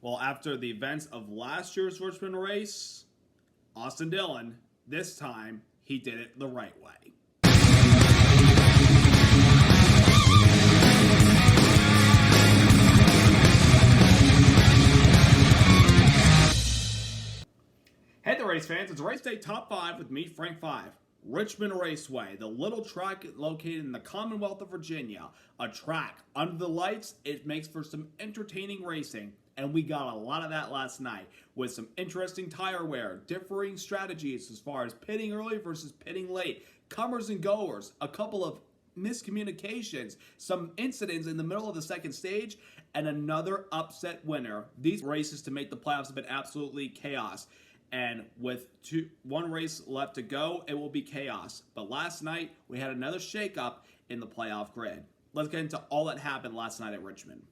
Well, after the events of last year's Richmond race, Austin Dillon, this time, he did it the right way. Hey there, race fans. It's Race Day Top 5 with me, Frank 5. Richmond Raceway, the little track located in the Commonwealth of Virginia. A track under the lights. It makes for some entertaining racing. And we got a lot of that last night with some interesting tire wear, differing strategies as far as pitting early versus pitting late, comers and goers, a couple of miscommunications, some incidents in the middle of the second stage, and another upset winner. These races to make the playoffs have been absolutely chaos. And with one race left to go, it will be chaos. But last night, we had another shakeup in the playoff grid. Let's get into all that happened last night at Richmond.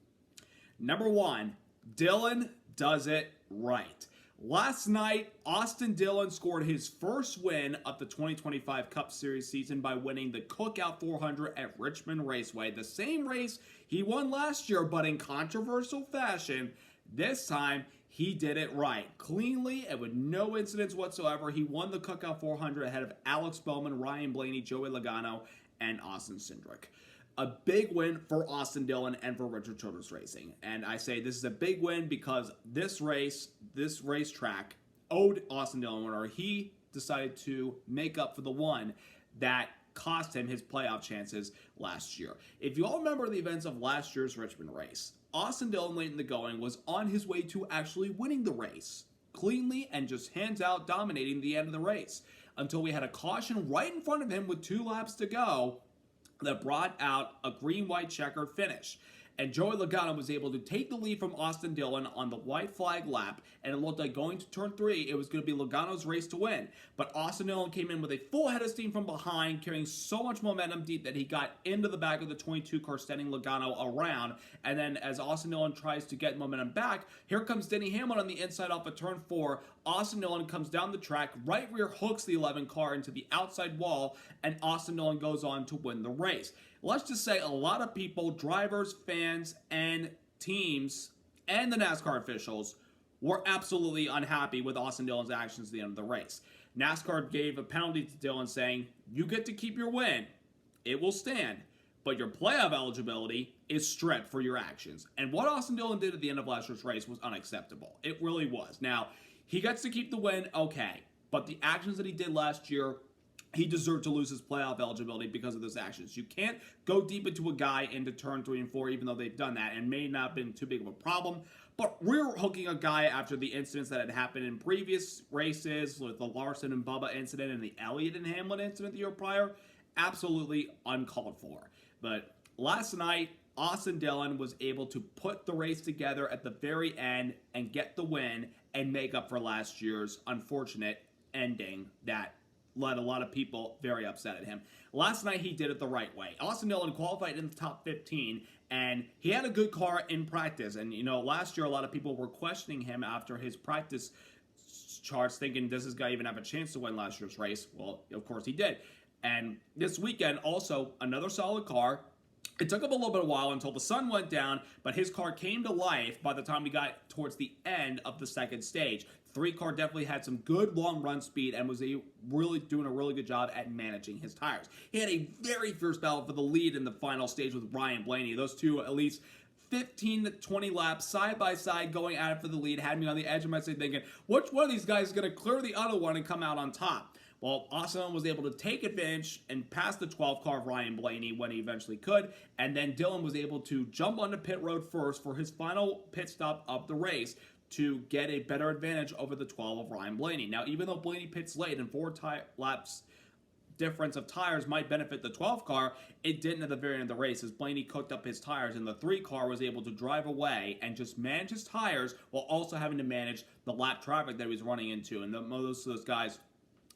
Number one, Dillon does it right. Last night, Austin Dillon scored his first win of the 2025 Cup Series season by winning the Cookout 400 at Richmond Raceway. The same race he won last year, but in controversial fashion. This time, he did it right. Cleanly and with no incidents whatsoever, he won the Cookout 400 ahead of Alex Bowman, Ryan Blaney, Joey Logano, and Austin Cindric. A big win for Austin Dillon and for Richard Childress Racing. And I say this is a big win because this racetrack owed Austin Dillon winner. He decided to make up for the one that cost him his playoff chances last year. If you all remember the events of last year's Richmond race, Austin Dillon late in the going was on his way to actually winning the race cleanly and just hands out dominating the end of the race until we had a caution right in front of him with 2 laps to go that brought out a green-white checkered finish. And Joey Logano was able to take the lead from Austin Dillon on the white flag lap, and it looked like going to turn 3, it was going to be Logano's race to win. But Austin Dillon came in with a full head of steam from behind, carrying so much momentum deep that he got into the back of the 22 car, sending Logano around. And then as Austin Dillon tries to get momentum back, here comes Denny Hamlin on the inside off of turn 4. Austin Dillon comes down the track, right rear hooks the 11 car into the outside wall, and Austin Dillon goes on to win the race. Let's just say a lot of people, drivers, fans, and teams, and the NASCAR officials were absolutely unhappy with Austin Dillon's actions at the end of the race. NASCAR gave a penalty to Dillon saying, you get to keep your win. It will stand. But your playoff eligibility is stripped for your actions. And what Austin Dillon did at the end of last year's race was unacceptable. It really was. Now, he gets to keep the win, okay. But the actions that he did last year, he deserved to lose his playoff eligibility because of those actions. You can't go deep into a guy into turn 3 and 4, even though they've done that, and may not have been too big of a problem. But rear hooking a guy after the incidents that had happened in previous races, with the Larson and Bubba incident and the Elliott and Hamlin incident the year prior, absolutely uncalled for. But last night, Austin Dillon was able to put the race together at the very end and get the win and make up for last year's unfortunate ending that led a lot of people very upset at him. Last night, he did it the right way. Austin Dillon qualified in the top 15, and he had a good car in practice. And, you know, last year, a lot of people were questioning him after his practice charts, thinking, does this guy even have a chance to win last year's race? Well, of course he did. And this weekend, also, another solid car. It took him a little bit of a while until the sun went down, but his car came to life by the time we got towards the end of the second stage. 3 car definitely had some good long run speed and was really doing a really good job at managing his tires. He had a very fierce battle for the lead in the final stage with Ryan Blaney. Those two at least 15 to 20 laps side by side going at it for the lead had me on the edge of my seat thinking, which one of these guys is going to clear the other one and come out on top? Well, Austin was able to take advantage and pass the 12 car of Ryan Blaney when he eventually could, and then Dillon was able to jump onto pit road first for his final pit stop of the race to get a better advantage over the 12 of Ryan Blaney. Now, even though Blaney pits late and 4 laps difference of tires might benefit the 12 car, it didn't at the very end of the race as Blaney cooked up his tires and the 3 car was able to drive away and just manage his tires while also having to manage the lap traffic that he was running into. And most of those guys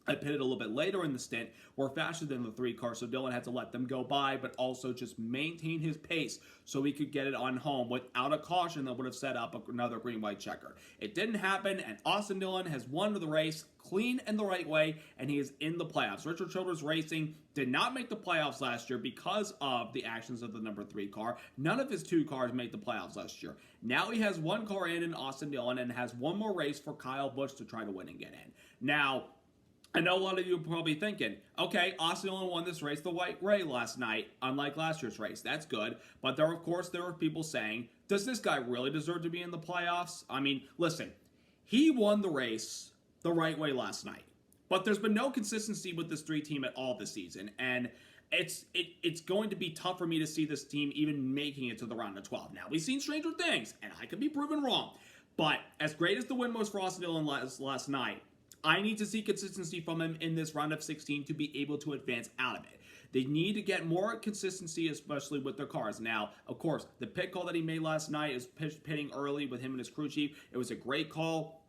I pitted a little bit later in the stint were faster than the 3 car, so Dillon had to let them go by, but also just maintain his pace so he could get it on home without a caution that would have set up another green-white checker. It didn't happen, and Austin Dillon has won the race clean and the right way, and he is in the playoffs. Richard Childress Racing did not make the playoffs last year because of the actions of the number 3 car. None of his 2 cars made the playoffs last year. Now he has 1 car in Austin Dillon and has 1 more race for Kyle Busch to try to win and get in. Now, I know a lot of you are probably thinking, okay, Austin Dillon won this race the white way last night, unlike last year's race. That's good. But there are people saying, does this guy really deserve to be in the playoffs? I mean, listen, he won the race the right way last night. But there's been no consistency with this 3 team at all this season. And it's going to be tough for me to see this team even making it to the round of 12. Now, we've seen stranger things, and I could be proven wrong. But as great as the win was for Austin Dillon last night, I need to see consistency from him in this round of 16 to be able to advance out of it. They need to get more consistency, especially with their cars. Now, of course, the pit call that he made last night is pitting early with him and his crew chief. It was a great call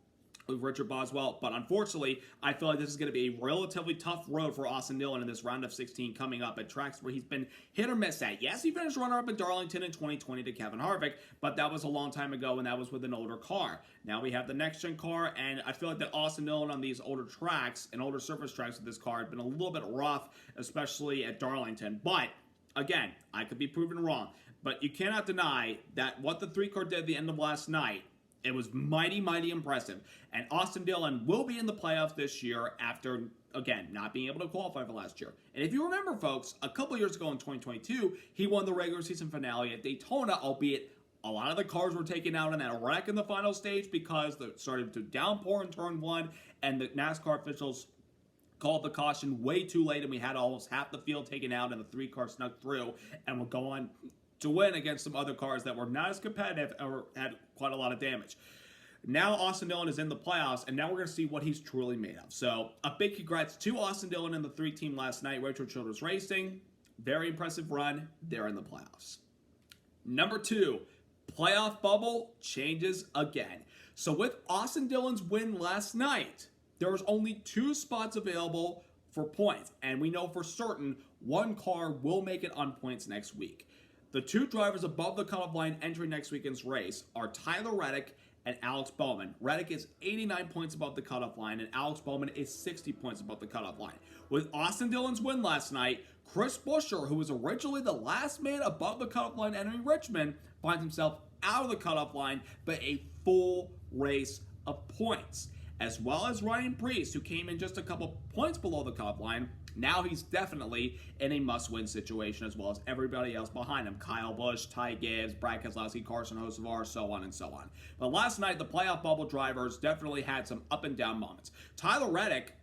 with Richard Boswell, but unfortunately, I feel like this is going to be a relatively tough road for Austin Dillon in this round of 16 coming up at tracks where he's been hit or miss at. Yes, he finished runner-up at Darlington in 2020 to Kevin Harvick, but that was a long time ago, and that was with an older car. Now we have the next-gen car, and I feel like that Austin Dillon on these older tracks and older surface tracks with this car had been a little bit rough, especially at Darlington. But, again, I could be proven wrong, but you cannot deny that what the 3 car did at the end of last night, it was mighty, mighty impressive. And Austin Dillon will be in the playoffs this year after, again, not being able to qualify for last year. And if you remember, folks, a couple years ago in 2022, he won the regular season finale at Daytona, albeit a lot of the cars were taken out in that wreck in the final stage because it started to downpour in turn 1, and the NASCAR officials called the caution way too late, and we had almost half the field taken out, and the 3 car snuck through and would go on to win against some other cars that were not as competitive or had quite a lot of damage. Now Austin Dillon is in the playoffs, and now we're going to see what he's truly made of. So a big congrats to Austin Dillon and the 3 team last night, Richard Childress Racing. Very impressive run. They're in the playoffs. Number 2, playoff bubble changes again. So with Austin Dillon's win last night, there was only 2 spots available for points, and we know for certain 1 car will make it on points next week. The 2 drivers above the cutoff line entering next weekend's race are Tyler Reddick and Alex Bowman. Reddick is 89 points above the cutoff line, and Alex Bowman is 60 points above the cutoff line. With Austin Dillon's win last night, Chris Buescher, who was originally the last man above the cutoff line entering Richmond, finds himself out of the cutoff line, but a full race of points. As well as Ryan Preece, who came in just a couple points below the cutoff line. Now he's definitely in a must-win situation, as well as everybody else behind him. Kyle Busch, Ty Gibbs, Brad Keselowski, Carson Hocevar, so on and so on. But last night, the playoff bubble drivers definitely had some up and down moments. Tyler Reddick,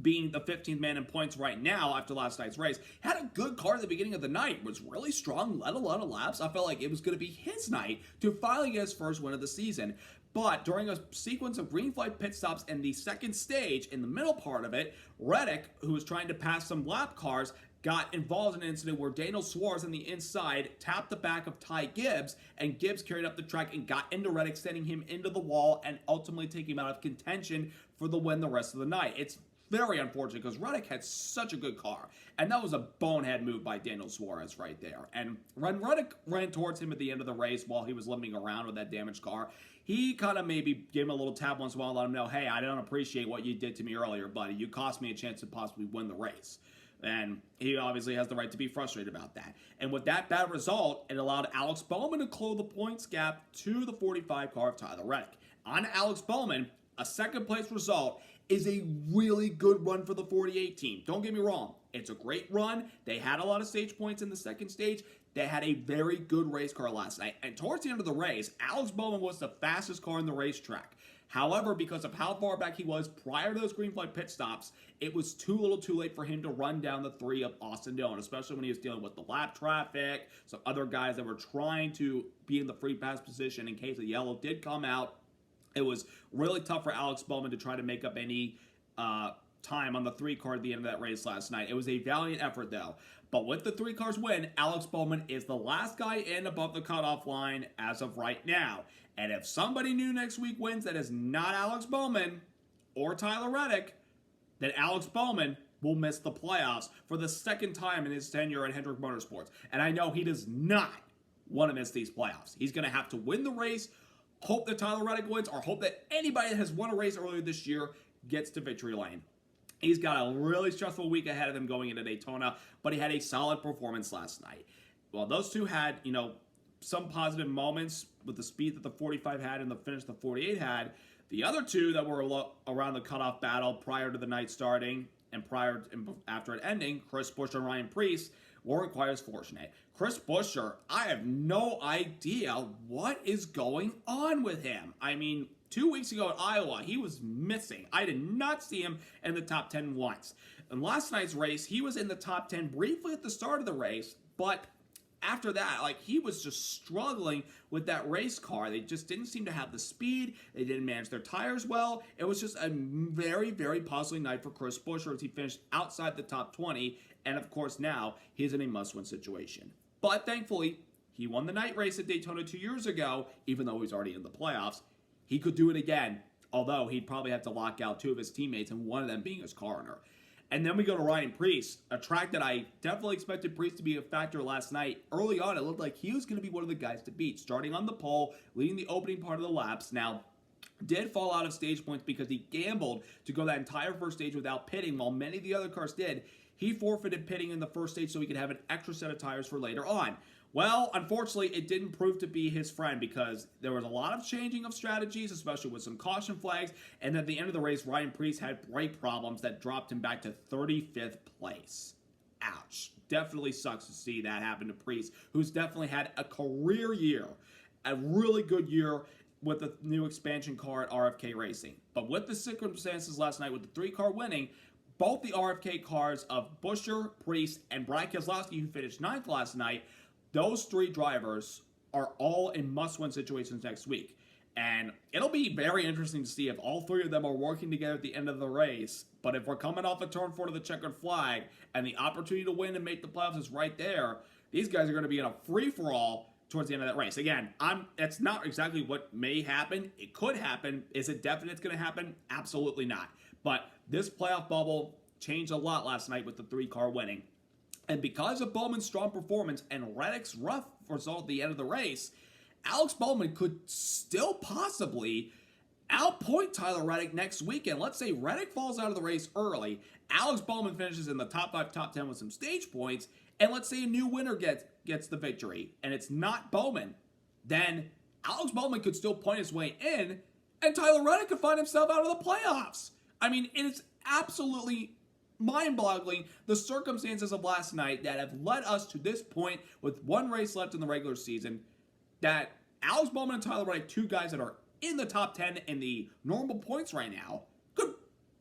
being the 15th man in points right now after last night's race, had a good car at the beginning of the night, was really strong, led a lot of laps. I felt like it was going to be his night to finally get his first win of the season. But during a sequence of green flag pit stops in the second stage, in the middle part of it, Reddick, who was trying to pass some lap cars, got involved in an incident where Daniel Suarez on the inside tapped the back of Ty Gibbs, and Gibbs carried up the track and got into Reddick, sending him into the wall and ultimately taking him out of contention for the win the rest of the night. It's very unfortunate because Reddick had such a good car, and that was a bonehead move by Daniel Suarez right there. And when Reddick ran towards him at the end of the race while he was limping around with that damaged car, he kind of maybe gave him a little tap once in a while and let him know, hey, I don't appreciate what you did to me earlier, buddy. You cost me a chance to possibly win the race. And he obviously has the right to be frustrated about that. And with that bad result, it allowed Alex Bowman to close the points gap to the 45 car of Tyler Reddick. On Alex Bowman, a second place result is a really good run for the 48 team. Don't get me wrong. It's a great run. They had a lot of stage points in the second stage. They had a very good race car last night. And towards the end of the race, Alex Bowman was the fastest car in the racetrack. However, because of how far back he was prior to those green flag pit stops, it was too little too late for him to run down the 3 of Austin Dillon, especially when he was dealing with the lap traffic, some other guys that were trying to be in the free pass position in case the yellow did come out. It was really tough for Alex Bowman to try to make up any time on the 3 car at the end of that race last night. It was a valiant effort, though. But with the 3 cars win, Alex Bowman is the last guy in above the cutoff line as of right now. And if somebody new next week wins that is not Alex Bowman or Tyler Reddick, that Alex Bowman will miss the playoffs for the second time in his tenure at Hendrick Motorsports. And I know he does not want to miss these playoffs. He's going to have to win the race, hope that Tyler Reddick wins, or hope that anybody that has won a race earlier this year gets to victory lane. He's got a really stressful week ahead of him going into Daytona, but he had a solid performance last night. Well, those two had, some positive moments with the speed that the 45 had and the finish the 48 had. The other two that were around the cutoff battle prior to the night starting and after it ending, Chris Buescher and Ryan Preece, weren't quite as fortunate. Chris Buescher, I have no idea what is going on with him. I mean, 2 weeks ago at Iowa, he was missing. I did not see him in the top 10 once. In last night's race, he was in the top 10 briefly at the start of the race, but after that, he was just struggling with that race car. They just didn't seem to have the speed. They didn't manage their tires well. It was just a very, very puzzling night for Chris Buescher as he finished outside the top 20. And of course, now he's in a must-win situation. But thankfully, he won the night race at Daytona 2 years ago, even though he's already in the playoffs. He could do it again, although he'd probably have to lock out two of his teammates, and one of them being his car owner. And then we go to Ryan Preece, a track that I definitely expected Preece to be a factor last night. Early on, it looked like he was going to be one of the guys to beat, starting on the pole, leading the opening part of the laps. Now, did fall out of stage points because he gambled to go that entire first stage without pitting, while many of the other cars did. He forfeited pitting in the first stage so he could have an extra set of tires for later on. Well, unfortunately, it didn't prove to be his friend because there was a lot of changing of strategies, especially with some caution flags, and at the end of the race, Ryan Preece had brake problems that dropped him back to 35th place. Ouch. Definitely sucks to see that happen to Preece, who's definitely had a career year, a really good year with the new expansion car at RFK Racing. But with the circumstances last night, with the three-car winning, both the RFK cars of Buescher, Preece, and Brad Keselowski, who finished 9th last night, those three drivers are all in must-win situations next week. And it'll be very interesting to see if all three of them are working together at the end of the race. But if we're coming off of turn 4 to the checkered flag and the opportunity to win and make the playoffs is right there, these guys are going to be in a free-for-all towards the end of that race. Again, it's not exactly what may happen. It could happen. Is it definite it's going to happen? Absolutely not. But this playoff bubble changed a lot last night with the three-car winning. And because of Bowman's strong performance and Reddick's rough result at the end of the race, Alex Bowman could still possibly outpoint Tyler Reddick next weekend. Let's say Reddick falls out of the race early, Alex Bowman finishes in the top 5, top 10 with some stage points, and let's say a new winner gets the victory, and it's not Bowman, then Alex Bowman could still point his way in, and Tyler Reddick could find himself out of the playoffs. I mean, it is absolutely mind-boggling, the circumstances of last night that have led us to this point with one race left in the regular season, that Alex Bowman and Tyler Reddick, two guys that are in the top 10 in the normal points right now,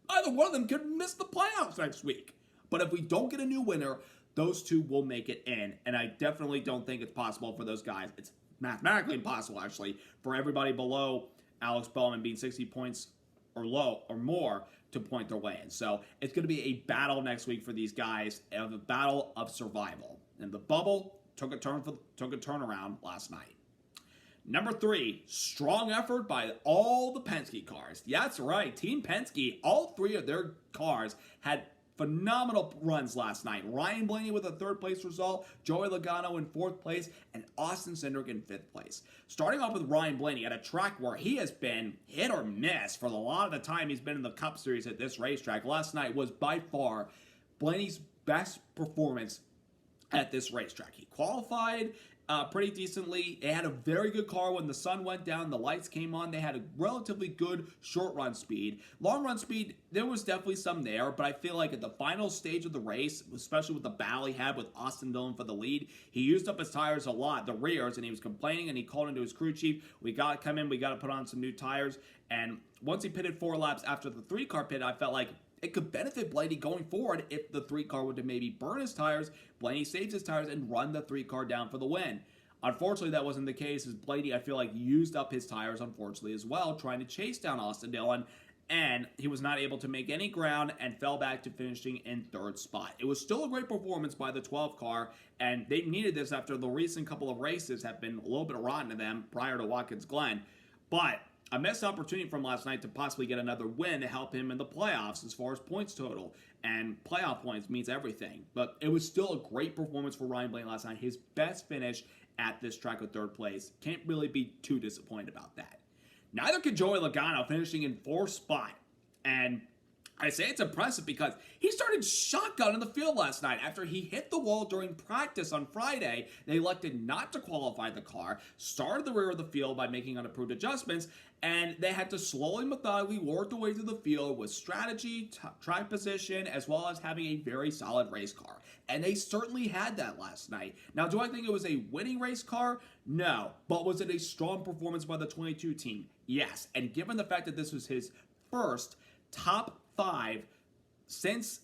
either one of them could miss the playoffs next week. But if we don't get a new winner, those two will make it in. And I definitely don't think it's possible for those guys. It's mathematically impossible, actually, for everybody below Alex Bowman being 60 points or more to point their way in. So it's going to be a battle next week for these guys, a battle of survival. And the bubble took a turnaround last night. Number 3, strong effort by all the Penske cars. Yeah, that's right, Team Penske, all three of their cars had phenomenal runs last night. Ryan Blaney with a 3rd place result, Joey Logano in 4th place, and Austin Cindric in 5th place. Starting off with Ryan Blaney at a track where he has been hit or miss for a lot of the time he's been in the Cup Series at this racetrack. Last night was by far Blaney's best performance at this racetrack. He qualified pretty decently. They had a very good car when the sun went down, the lights came on. They had a relatively good short run speed. Long run speed, there was definitely some there, but I feel like at the final stage of the race, especially with the battle he had with Austin Dillon for the lead, he used up his tires a lot, the rears, and he was complaining, and he called into his crew chief, we got to come in, we got to put on some new tires. And once he pitted 4 laps after the 3-car pit, I felt like it could benefit Blaney going forward if the 3-car would to maybe burn his tires, Blaney saves his tires, and run the 3-car down for the win. Unfortunately, that wasn't the case, as Blaney, I feel like, used up his tires, unfortunately, as well, trying to chase down Austin Dillon, and he was not able to make any ground and fell back to finishing in 3rd spot. It was still a great performance by the 12-car, and they needed this after the recent couple of races have been a little bit rotten to them prior to Watkins Glen. But a missed opportunity from last night to possibly get another win to help him in the playoffs as far as points total. And playoff points means everything. But it was still a great performance for Ryan Blaney last night. His best finish at this track with third place. Can't really be too disappointed about that. Neither could Joey Logano, finishing in fourth spot. And I say it's impressive because he started shotgun in the field last night. After he hit the wall during practice on Friday, they elected not to qualify the car, started the rear of the field by making unapproved adjustments, and they had to slowly, methodically work their way through the field with strategy, track position, as well as having a very solid race car. And they certainly had that last night. Now, do I think it was a winning race car? No. But was it a strong performance by the 22 team? Yes. And given the fact that this was his first top 5 since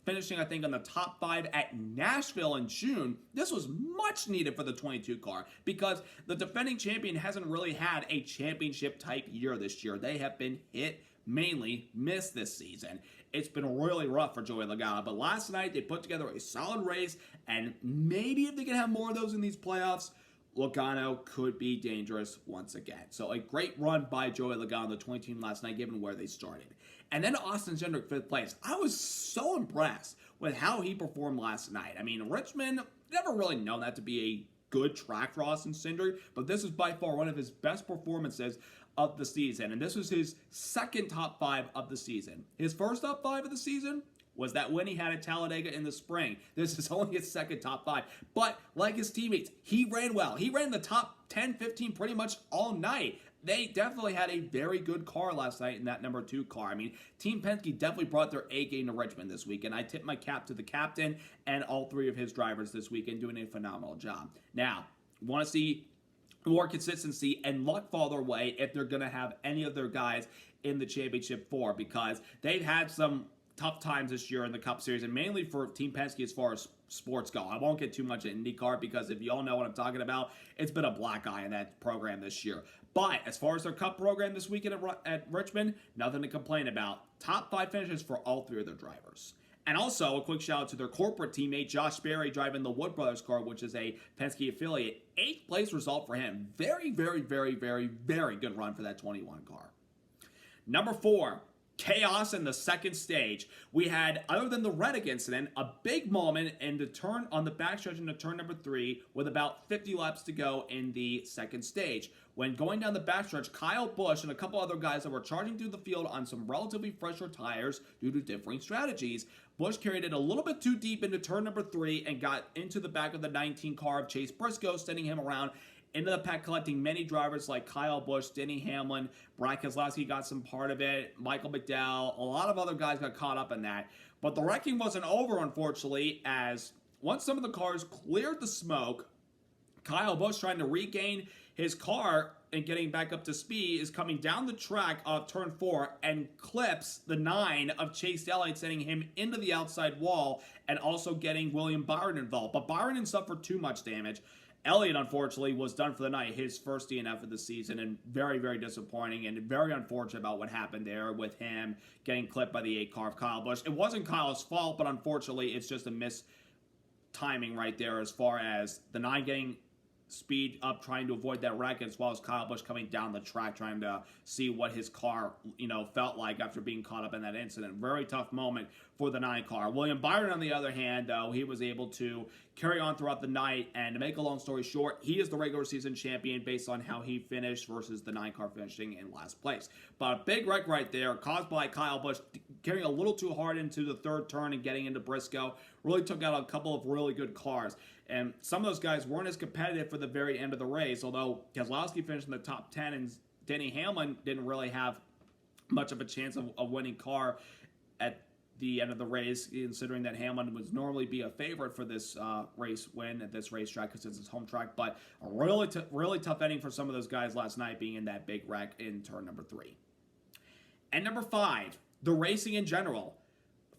finishing, I think, on the top 5 at Nashville in June, this was much needed for the 22 car because the defending champion hasn't really had a championship type year this year. They have been hit, mainly miss this season. It's been really rough for Joey Logano, but last night they put together a solid race, and maybe if they can have more of those in these playoffs, Logano could be dangerous once again. So a great run by Joey Logano, the 20 team last night, given where they started. And then Austin Dillon, 5th place. I was so impressed with how he performed last night. I mean, Richmond, never really known that to be a good track for Austin Dillon, but this is by far one of his best performances of the season. And this was his second top 5 of the season. His first top 5 of the season was that win he had at Talladega in the spring. This is only his second top 5. But like his teammates, he ran well. He ran the top 10, 15 pretty much all night. They definitely had a very good car last night in that number 2 car. I mean, Team Penske definitely brought their A game to Richmond this week, and I tip my cap to the captain and all 3 of his drivers this weekend doing a phenomenal job. Now, want to see more consistency and luck fall their way if they're going to have any of their guys in the Championship 4, because they've had some tough times this year in the Cup Series, and mainly for Team Penske as far as sports go. I won't get too much into IndyCar because if you all know what I'm talking about, it's been a black eye in that program this year. But as far as their Cup program this weekend at Richmond, nothing to complain about. Top 5 finishes for all 3 of their drivers. And also, a quick shout out to their corporate teammate, Josh Berry, driving the Wood Brothers car, which is a Penske affiliate. 8th place result for him. Very, very, very, very, very good run for that 21 car. Number 4. Chaos in the second stage. We had, other than the Reddick incident, a big moment in the turn on the backstretch into turn number 3 with about 50 laps to go in the second stage. When going down the backstretch, Kyle Busch and a couple other guys that were charging through the field on some relatively fresher tires due to differing strategies, Busch carried it a little bit too deep into turn number 3 and got into the back of the 19 car of Chase Briscoe, sending him around into the pack, collecting many drivers like Kyle Busch, Denny Hamlin, Brad Keselowski got some part of it, Michael McDowell, a lot of other guys got caught up in that. But the wrecking wasn't over, unfortunately, as once some of the cars cleared the smoke, Kyle Busch, trying to regain his car and getting back up to speed, is coming down the track of turn 4 and clips the 9 of Chase Elliott, sending him into the outside wall and also getting William Byron involved. But Byron didn't suffer too much damage. Elliott, unfortunately, was done for the night, his first DNF of the season, and very, very disappointing and very unfortunate about what happened there with him getting clipped by the 8 car of Kyle Busch. It wasn't Kyle's fault, but unfortunately, it's just a missed timing right there as far as the 9 getting speed up, trying to avoid that wreck, as well as Kyle Busch coming down the track, trying to see what his car, felt like after being caught up in that incident. Very tough moment for the 9 car. William Byron, on the other hand, though, he was able to carry on throughout the night, and to make a long story short, he is the regular season champion based on how he finished versus the 9 car finishing in last place. But a big wreck right there, caused by Kyle Busch carrying a little too hard into the 3rd turn and getting into Briscoe. Really took out a couple of really good cars. And some of those guys weren't as competitive for the very end of the race, although Keselowski finished in the top 10 and Denny Hamlin didn't really have much of a chance of winning car at the end of the race, considering that Hamlin would normally be a favorite for this race win at this racetrack because it's his home track. But a really tough ending for some of those guys last night, being in that big wreck in turn number 3. And number 5, the racing in general.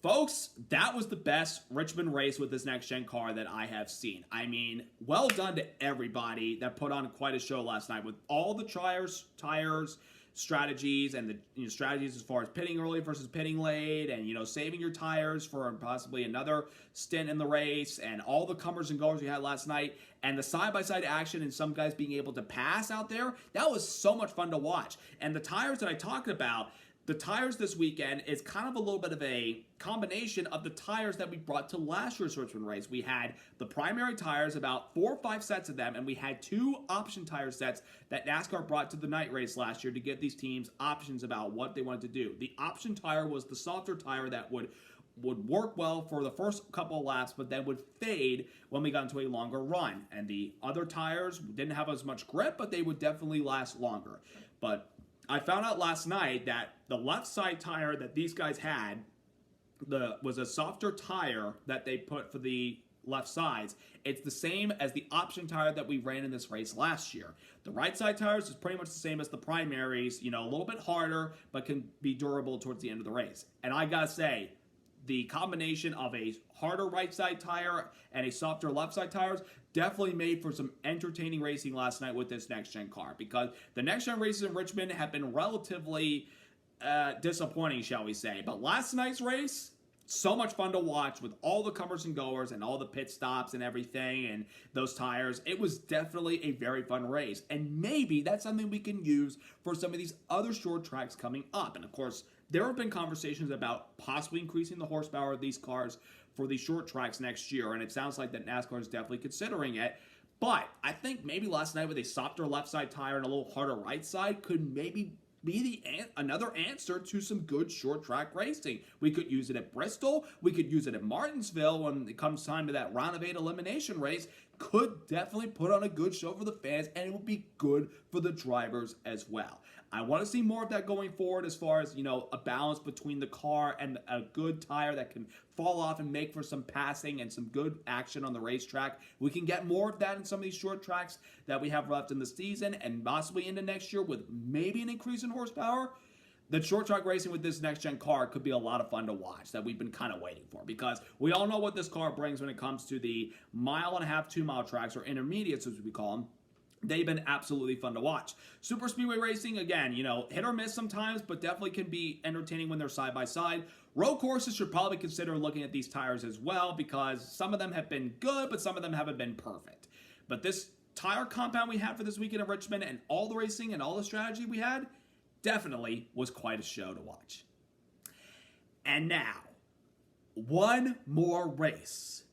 Folks, that was the best Richmond race with this next-gen car that I have seen. I mean, well done to everybody that put on quite a show last night with all the tires, strategies and the strategies as far as pitting early versus pitting late, and saving your tires for possibly another stint in the race, and all the comers and goers we had last night, and the side-by-side action and some guys being able to pass out there. That was so much fun to watch. And the tires that I talked about, the tires this weekend is kind of a little bit of a combination of the tires that we brought to last year's Richmond race. We had the primary tires, about 4 or 5 sets of them, and we had 2 option tire sets that NASCAR brought to the night race last year to give these teams options about what they wanted to do. The option tire was the softer tire that would work well for the first couple of laps, but then would fade when we got into a longer run. And the other tires didn't have as much grip, but they would definitely last longer. But I found out last night that the left side tire that these guys had was a softer tire that they put for the left sides. It's the same as the option tire that we ran in this race last year. The right side tires is pretty much the same as the primaries, a little bit harder, but can be durable towards the end of the race. And I gotta say, the combination of a harder right side tire and a softer left side tires definitely made for some entertaining racing last night with this next gen car, because the next gen races in Richmond have been relatively disappointing, shall we say. But last night's race, so much fun to watch with all the comers and goers and all the pit stops and everything and those tires. It was definitely a very fun race. And maybe that's something we can use for some of these other short tracks coming up. And of course, there have been conversations about possibly increasing the horsepower of these cars for these short tracks next year. And it sounds like that NASCAR is definitely considering it. But I think maybe last night with a softer left side tire and a little harder right side could maybe be another answer to some good short track racing. We could use it at Bristol. We could use it at Martinsville when it comes time to that round of 8 elimination race. Could definitely put on a good show for the fans, and it would be good for the drivers as well. I want to see more of that going forward as far as, a balance between the car and a good tire that can fall off and make for some passing and some good action on the racetrack. We can get more of that in some of these short tracks that we have left in the season and possibly into next year with maybe an increase in horsepower. The short track racing with this next gen car could be a lot of fun to watch that we've been kind of waiting for, because we all know what this car brings when it comes to the 1.5 mile, 2 mile tracks, or intermediates as we call them. They've been absolutely fun to watch. Super speedway racing, again, hit or miss sometimes, but definitely can be entertaining when they're side by side. Road courses should probably consider looking at these tires as well, because some of them have been good, but some of them haven't been perfect. But this tire compound we had for this weekend in Richmond and all the racing and all the strategy we had definitely was quite a show to watch. And now, one more race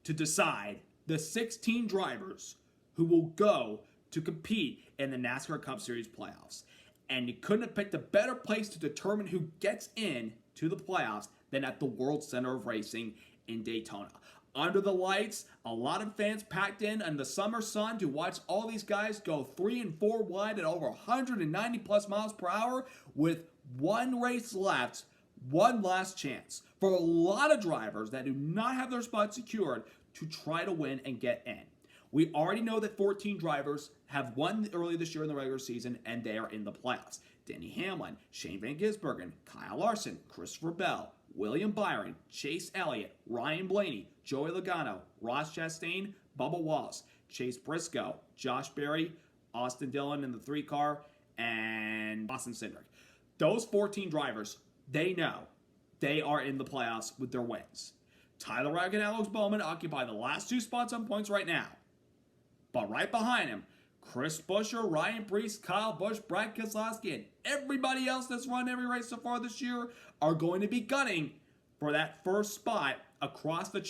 to decide the 16 drivers who will go to compete in the NASCAR Cup Series playoffs. And you couldn't have picked a better place to determine who gets in to the playoffs than at the World Center of Racing in Daytona. Under the lights, a lot of fans packed in the summer sun to watch all these guys go 3 and 4 wide at over 190 plus miles per hour with one race left, one last chance for a lot of drivers that do not have their spot secured to try to win and get in. We already know that 14 drivers have won early this year in the regular season, and they are in the playoffs. Denny Hamlin, Shane Van Gisbergen, Kyle Larson, Christopher Bell, William Byron, Chase Elliott, Ryan Blaney, Joey Logano, Ross Chastain, Bubba Wallace, Chase Briscoe, Josh Berry, Austin Dillon in the 3 car, and Austin Cindric. Those 14 drivers, they know they are in the playoffs with their wins. Tyler Reddick and Alex Bowman occupy the last 2 spots on points right now. But right behind him, Chris Buescher, Ryan Preece, Kyle Busch, Brad Keselowski, and everybody else that's run every race so far this year are going to be gunning for that first spot across the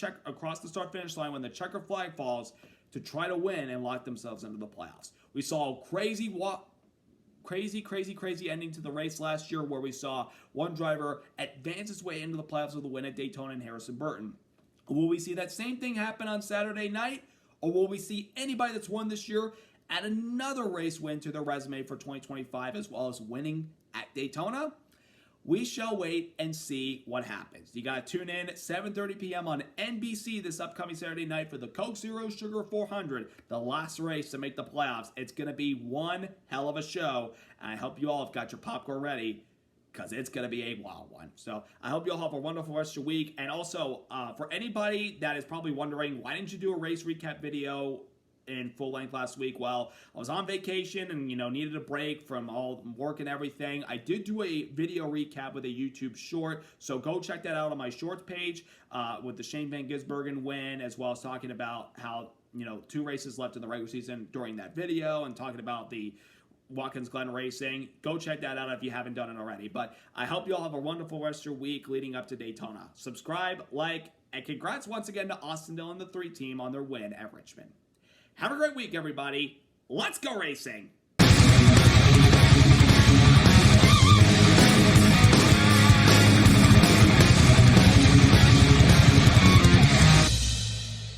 start-finish line when the checker flag falls to try to win and lock themselves into the playoffs. We saw a crazy ending to the race last year where we saw one driver advance his way into the playoffs with a win at Daytona and Harrison Burton. Will we see that same thing happen on Saturday night? Or will we see anybody that's won this year add another race win to their resume for 2025 as well as winning at Daytona? We shall wait and see what happens. You got to tune in at 7:30 p.m. on NBC this upcoming Saturday night for the Coke Zero Sugar 400, the last race to make the playoffs. It's going to be one hell of a show, and I hope you all have got your popcorn ready, because it's going to be a wild one. So I hope you all have a wonderful rest of your week. And also, for anybody that is probably wondering, why didn't you do a race recap video in full length last week. Well, I was on vacation and, needed a break from all work and everything. I did do a video recap with a YouTube short, so go check that out on my shorts page with the Shane Van Gisbergen win, as well as talking about how, 2 races left in the regular season during that video and talking about the Watkins Glen Racing. Go check that out if you haven't done it already. But I hope you all have a wonderful rest of your week leading up to Daytona. Subscribe, like, and congrats once again to Austin Dillon, the 3 team, on their win at Richmond. Have a great week, everybody. Let's go racing!